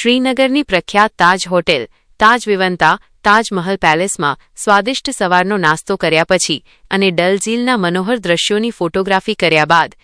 શ્રીનગરની પ્રખ્યાત તાજ હોટેલ તાજ વિવંતા તાજ મહલ પેલેસમાં સ્વાદિષ્ટ સવારનો નાસ્તો કર્યા પછી અને ડલ ઝીલના મનોહર દ્રશ્યોની ફોટોગ્રાફી કર્યા બાદ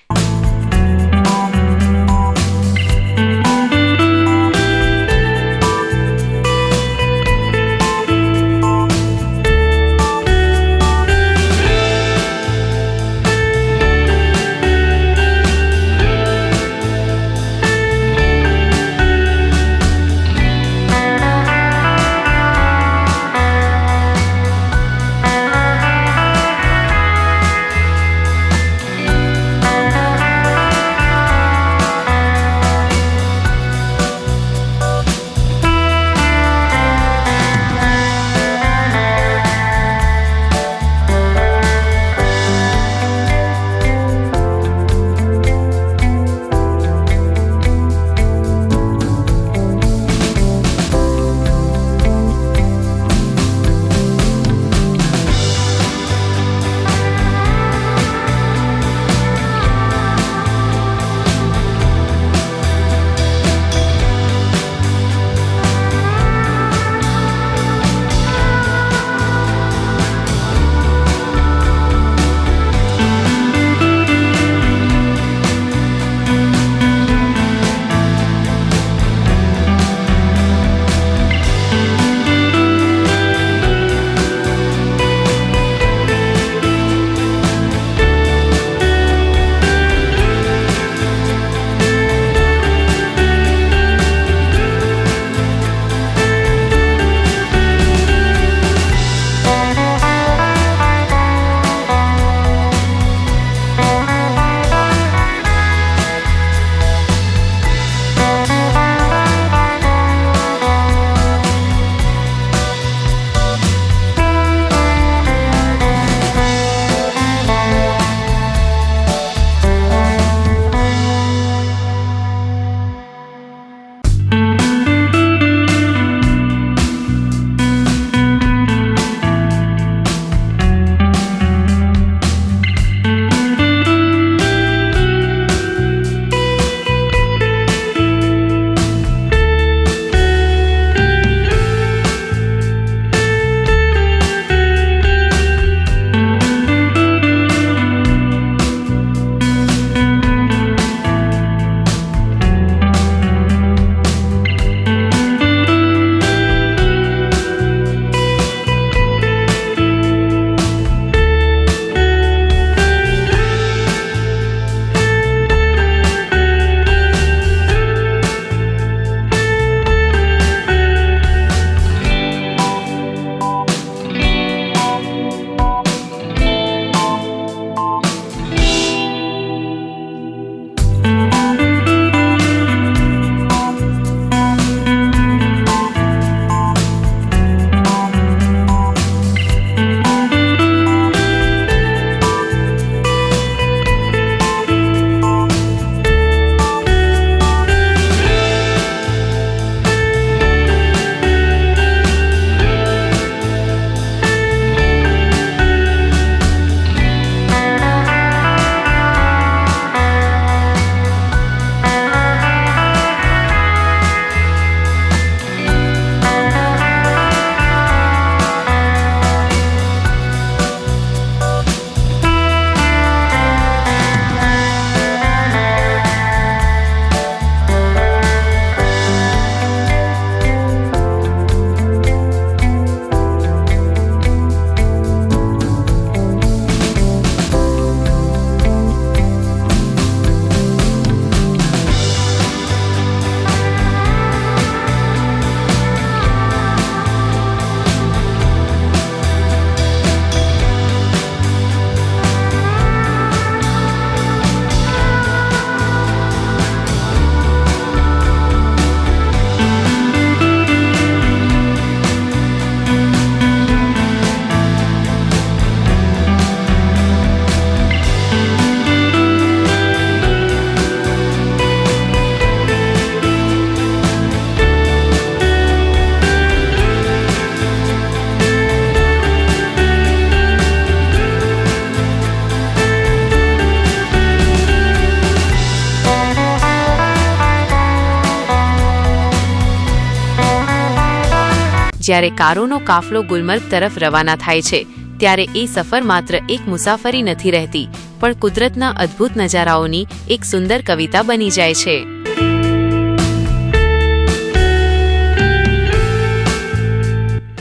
જ્યારે કારોનો કાફલો ગુલમર્ગ તરફ રવાના થાય છે ત્યારે એ સફર માત્ર એક મુસાફરી નથી રહેતી, પણ કુદરતના અદ્ભુત નજારાઓની એક સુંદર કવિતા બની જાય છે.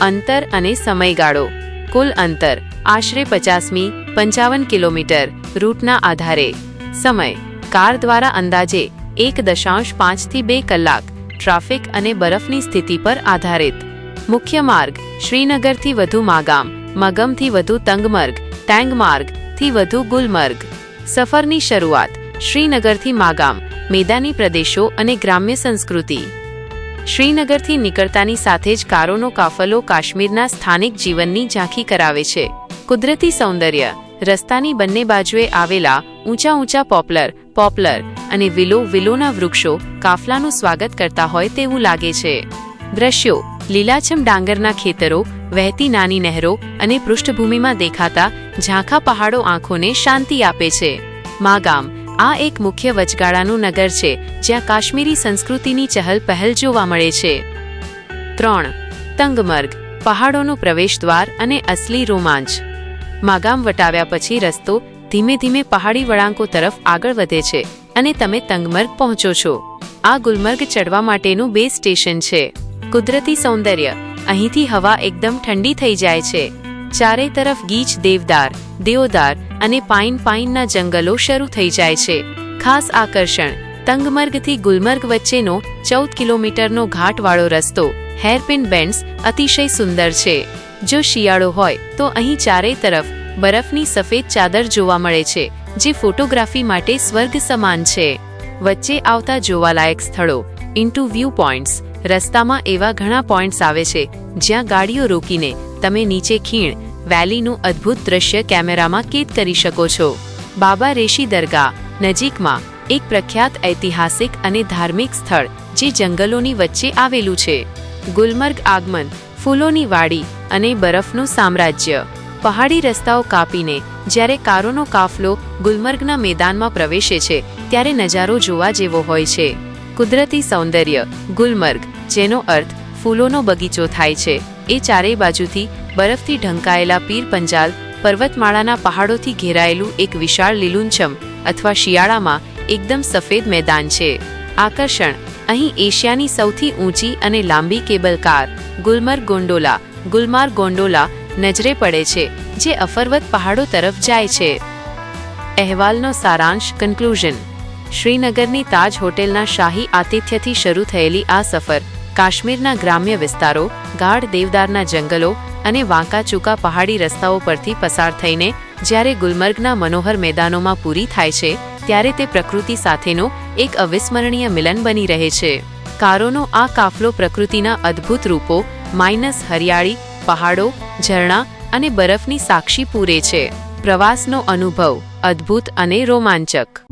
અંતર અને સમયગાળો. કુલ અંતર આશરે 50-55 કિલોમીટર રૂટના આધારે. સમય કાર દ્વારા અંદાજે 1.5 થી 2 કલાક. ટ્રાફિક અને બરફની સ્થિતિ પર આધારિત. મુખ્ય માર્ગ શ્રીનગરથી વધુ માગામ, મગમથી વધુ તંગમર્ગ, તેંગમાર્ગથી વધુ ગુલમર્ગ. સફરની શરૂઆત શ્રીનગરથી માગામ, મેદાની પ્રદેશો અને ગ્રામ્ય સંસ્કૃતિ. શ્રીનગરથી નીકળતાની સાથે જ કારોનો કાફલો કાશ્મીરના સ્થાનિક જીવનની ઝાંખી કરાવે છે. કુદરતી સૌંદર્ય. રસ્તાની બંને બાજુએ આવેલા ઊંચા પોપલર અને વિલોના વૃક્ષો કાફલાનું સ્વાગત કરતા હોય તેવું લાગે છે. દ્રશ્યો લીલાછમ ડાંગરના ખેતરો, વહેતી નાની નહેરો અને પૃષ્ઠભૂમિમાં દેખાતા ઝાંખા પહાડો આંખોને શાંતિ આપે છે. માગામ આ એક મુખ્ય વચગાળાનું નગર છે જ્યાં કાશ્મીરી સંસ્કૃતિની ચહલ-પહલ જોવા મળે છે. 3. તંગમર્ગ પહાડોનું પ્રવેશદ્વાર અને અસલી રોમાંચ. માગામ વટાવ્યા પછી રસ્તો ધીમે ધીમે પહાડી વળાંકો તરફ આગળ વધે છે અને તમે તંગમર્ગ પહોંચો છો. આ ગુલમર્ગ ચડવા માટેનું બેઝ સ્ટેશન છે. કુદરતી સૌંદર્ય. અહીંથી હવા એકદમ ઠંડી થઈ જાય છે. ચારે તરફ ગીચ દેવદાર અને પાઇનના જંગલો શરૂ થઈ જાય છે. ખાસ આકર્ષણ તંગમર્ગથી ગુલમર્ગ વચ્ચેનો 14 કિલોમીટરનો ઘાટવાળો રસ્તો હેરપિન બેન્ડ્સ અતિશય સુંદર છે. જો શિયાળો હોય તો અહીં ચારે તરફ બરફની સફેદ ચાદર જોવા મળે છે, જે ફોટોગ્રાફી માટે સ્વર્ગ સમાન છે. વચ્ચે આવતા જોવાલાયક સ્થળો ઇન્ટુ વ્યૂ પોઇન્ટ્સ. રસ્તામાં એવા ઘણા પોઇન્ટ્સ આવે છે જ્યાં ગાડીઓ રોકીને તમે નીચે ખીણ વેલીનું અદ્ભુત દ્રશ્ય કેમેરામાં કેદ કરી શકો છો. બાબા રેશી દરગાહ નજીકમાં એક પ્રખ્યાત ઐતિહાસિક અને ધાર્મિક સ્થળ જે જંગલોની વચ્ચે આવેલું છે. ગુલમર્ગ આગમન ફૂલોની વાડી અને બરફનું સામ્રાજ્ય. પહાડી રસ્તાઓ કાપીને જ્યારે કારોનો કાફલો ગુલમર્ગના મેદાનમાં પ્રવેશે છે ત્યારે નજારો જોવા જેવો હોય છે. કુદરતી સૌંદર્ય. ગુલમર્ગ, જેનો અર્થ ફૂલોનો બગીચો થાય છે, એ ચારેય બાજુથી બરફથી ઢંકાયેલા પીર પંજાલ પર્વતમાળાના પહાડોથી ઘેરાયેલું એક વિશાળ લીલુંછમ અથવા શિયાળામાં એકદમ સફેદ મેદાન છે. આકર્ષણ. અહીં એશિયાની સૌથી ઊંચી અને લાંબી કેબલ કાર ગુલમાર્ગ ગોંડોલા નજરે પડે છે, જે અફરવત પહાડો તરફ જાય છે. અહેવાલનો સારાંશ કન્ક્લુઝન. શ્રીનગરની તાજ હોટેલના શાહી આતિથ્યથી શરૂ થયેલી આ સફર કાશ્મીરના ગ્રામ્ય વિસ્તારો, ગાઢ દેવદારના જંગલો અને વાંકાચૂકા પહાડી રસ્તાઓ પરથી પસાર થઈને જ્યારે ગુલમર્ગના મનોહર મેદાનોમાં પૂરી થાય છે ત્યારે તે પ્રકૃતિ સાથેનો એક અવિસ્મરણીય મિલન બની રહે છે. કારોનો આ કાફલો પ્રકૃતિના અદ્ભુત રૂપો હરિયાળી, પહાડો, ઝરણા અને બરફની સાક્ષી પૂરે છે. પ્રવાસનો અનુભવ અદ્ભુત અને રોમાંચક.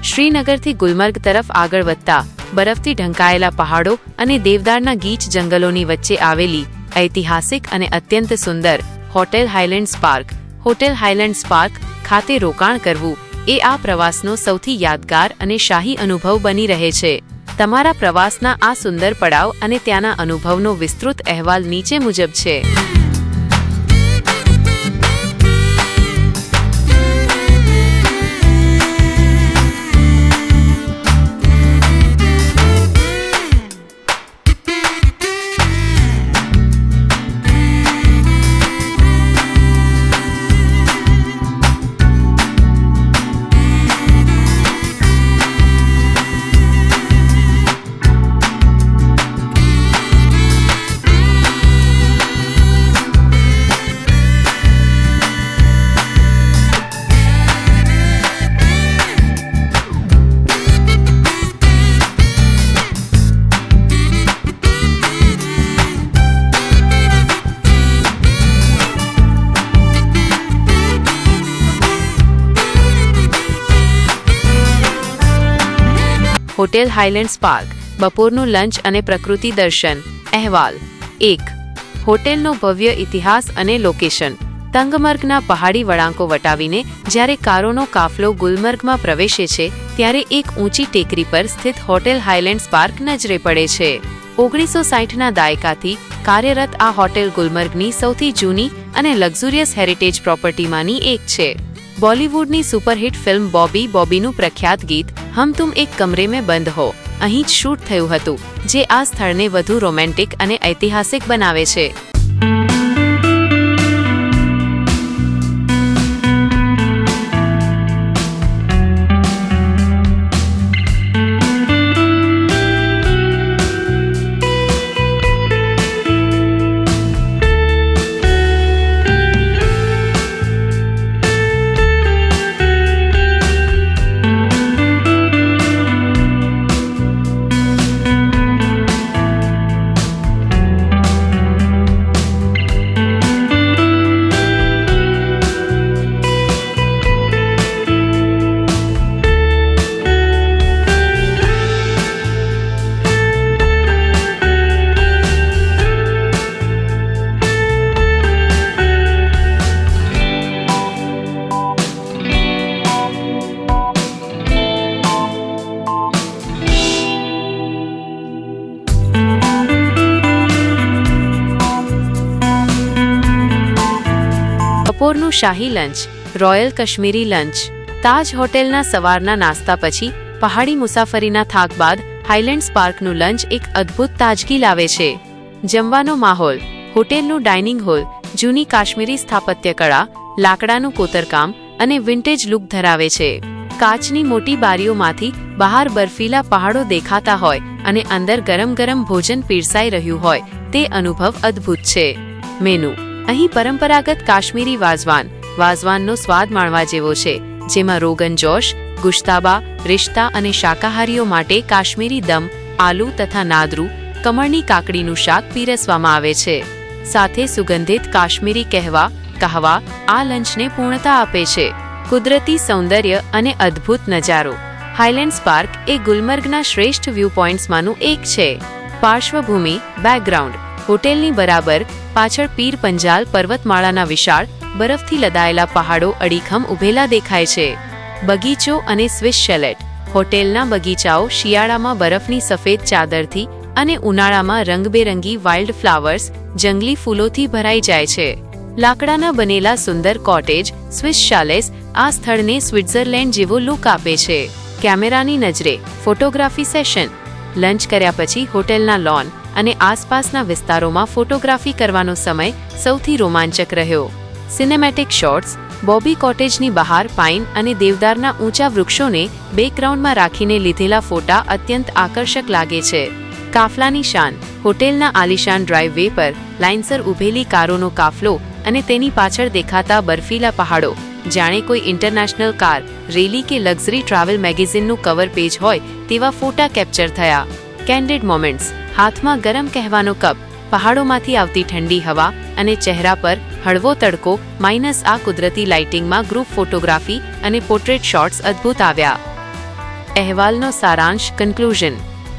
શ્રીનગરથી ગુલમર્ગ તરફ આગળ વધતા બરફથી ઢંકાયેલા પહાડો અને દેવદારના ગીચ જંગલોની વચ્ચે આવેલી ઐતિહાસિક અને અત્યંત સુંદર હોટેલ હાઇલેન્ડ્સ પાર્ક. હોટેલ હાઇલેન્ડ્સ પાર્ક ખાતે રોકાણ કરવું એ આ પ્રવાસનો સૌથી યાદગાર અને શાહી અનુભવ બની રહે છે. તમારા પ્રવાસના આ સુંદર પડાવ અને ત્યાંના અનુભવનો વિસ્તૃત અહેવાલ નીચે મુજબ છે. હોટેલ હાઇલેન્ડ્સ પાર્ક બપોરનું લંચ અને પ્રકૃતિ દર્શન. અહેવાલ. 1. હોટેલનો ભવ્ય ઇતિહાસ અને લોકેશન. તંગમર્ગના પહાડી વળાંકો વટાવીને જ્યારે કારોનો કાફલો ગુલમર્ગમાં પ્રવેશે છે ત્યારે એક ઊંચી ટેકરી પર સ્થિત હોટેલ હાઇલેન્ડ્સ પાર્ક નજરે પડે છે. 1960ના દાયકાથી કાર્યરત આ હોટેલ ગુલમર્ગની સૌથી જૂની અને લક્ઝુરિયસ હેરિટેજ પ્રોપર્ટીમાંની એક છે. બોલિવૂડની સુપરહિટ ફિલ્મ બોબીનું પ્રખ્યાત ગીત હમ તુમ એક કમરે મેં બંધ હો અહીં જ શૂટ થયું હતું, જે આ સ્થળને વધુ રોમેન્ટિક અને ઐતિહાસિક બનાવે છે. બપોરનું શાહી lunch. Royal Kashmiri lunch. Taj હોટેલના સવારના નાસ્તા પછી પહાડી મુસાફરીના થાક બાદ હાઇલેન્ડ્સ પાર્કનું લંચ એક અદ્ભુત તાજગી લાવે છે. જમવાનો માહોલ. હોટેલનું ડાઇનિંગ હોલ જૂની કાશ્મીરી સ્થાપત્ય કળા, લાકડાનું કોતરકામ અને વિન્ટેજ લુક ધરાવે છે. કાચની મોટી બારીઓમાંથી બહાર બર્ફીલા પહાડો દેખાતા હોય અને અંદર ગરમ ગરમ ભોજન પીરસાઈ રહ્યું હોય તે અનુભવ અદ્ભુત છે. મેનુ. અહીં પરંપરાગત કાશ્મીરી વાઝવાનનો સ્વાદ માણવા જેવો છે, જેમાં રોગન જોશ, ગુશ્તાબા, રિશ્તા અને શાકાહારીઓ માટે કાશ્મીરી દમ, આલુ તથા નાદરૂ, કમળની કાકડીનું શાક પીરસવામાં આવે છે. સાથે સુગંધિત કાશ્મીરી કહેવા આ લંચને પૂર્ણતા આપે છે. કુદરતી સૌંદર્ય અને અદ્ભુત નજારો. હાઇલેન્ડ્સ પાર્ક એ ગુલમર્ગના શ્રેષ્ઠ વ્યૂ પોઇન્ટ્સમાંનું એક છે. પાર્શ્વભૂમિ. બેકગ્રાઉન્ડ. હોટેલની બરાબર પાછળ પીર પંજાલ પર્વતમાળાના વિશાળ બરફથી લદાયેલા પહાડો અડીખમ ઉભેલા દેખાય છે. બગીચો અને સ્વિસ શેલેટ. હોટેલના બગીચાઓ શિયાળામાં બરફની સફેદ ચાદરથી અને ઉનાળામાં રંગબેરંગી વાઇલ્ડ ફ્લાવર્સ, જંગલી ફૂલોથી ભરાઈ જાય છે. લાકડાના બનેલા સુંદર કોટેજ સ્વિસ શાલેસ આ સ્થળને સ્વિટ્ઝરલેન્ડ જેવો લુક આપે છે. કેમેરાની નજરે. Photography session. લંચ કર્યા પછી હોટેલના લોન અને આસપાસના વિસ્તારોમાં ફોટોગ્રાફી કરવાનો સમય સૌથી રોમાંચક રહ્યો. Cinematic shots. બોબી કોટેજની બહાર પાઇન અને દેવદારના ઊંચા વૃક્ષોને બેકગ્રાઉન્ડમાં રાખીને લીધેલા ફોટા અત્યંત આકર્ષક લાગે છે. કાફલાની શાન. હોટેલના આલિશાન ડ્રાઇવ વે પર લાઇનસર ઊભેલી કારોનો કાફલો અને તેની પાછળ દેખાતા બર્ફીલા પહાડો જાણે કોઈ ઇન્ટરનેશનલ કાર રેલી કે લક્ઝરી ટ્રાવેલ મેગેઝિનનું કવર પેજ હોય તેવા ફોટા કેપ્ચર થયા. Candid moments. હાથમાં ગરમ કહેવાનો કપ, પહાડોમાંથી આવતી ઠંડી હવા અને ચહેરા પર હળવો તડકો માઇનસ આ કુદરતી લાઇટિંગમાં ગ્રુપ ફોટોગ્રાફી અને પોર્ટ્રેટ શોટ્સ અદ્ભુત આવ્યા. અહેવાલનો સારાંશ. કન્ક્લુઝન.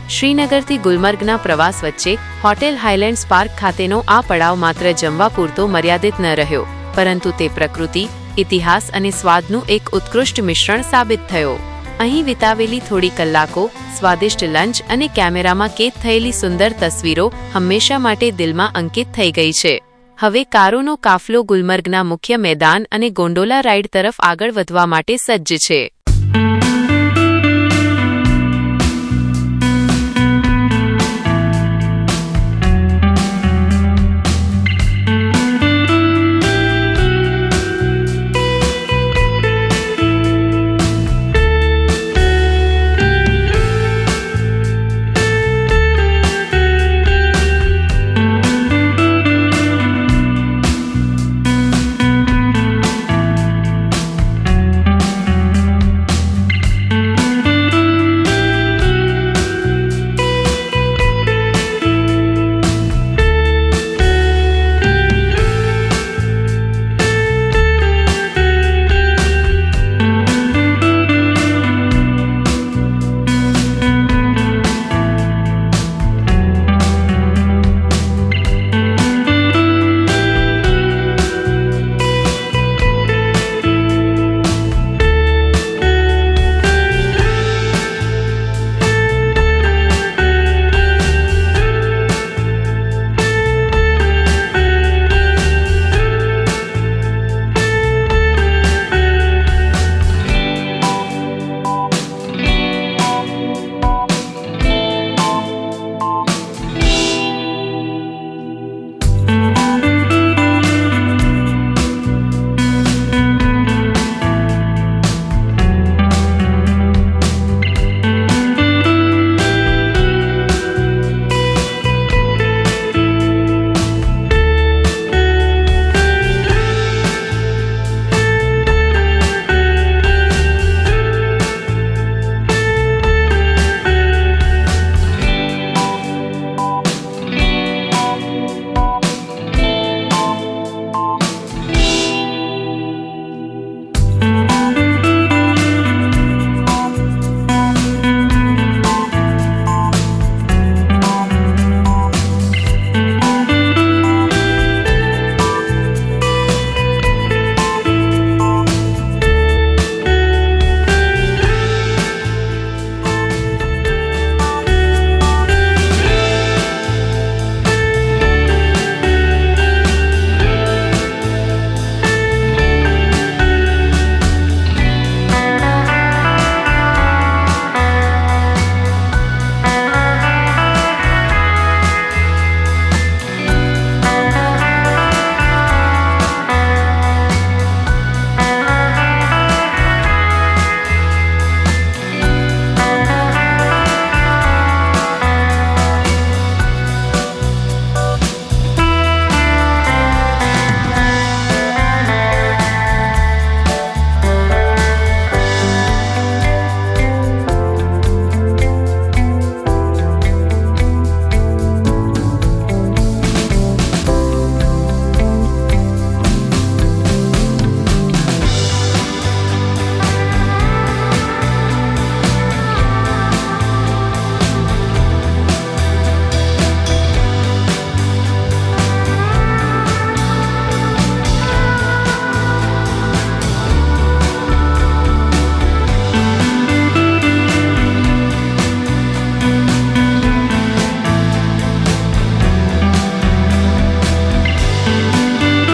શ્રીનગરથી ગુલમર્ગના પ્રવાસ વચ્ચે હોટેલ હાઇલેન્ડ્સ પાર્ક ખાતેનો આ પડાવ માત્ર જમવા પૂરતો મર્યાદિત ન રહ્યો, પરંતુ તે પ્રકૃતિ, ઇતિહાસ અને સ્વાદનું એક ઉત્કૃષ્ટ મિશ્રણ સાબિત થયો. અહીં વિતાવેલી થોડી કલાકો, સ્વાદિષ્ટ લંચ અને કેમેરામાં કેદ થયેલી સુંદર તસવીરો હંમેશા માટે દિલમાં અંકિત થઈ ગઈ છે. હવે કારોનો કાફલો ગુલમર્ગના મુખ્ય મેદાન અને ગોંડોલા રાઇડ તરફ આગળ વધવા માટે સજ્જ છે.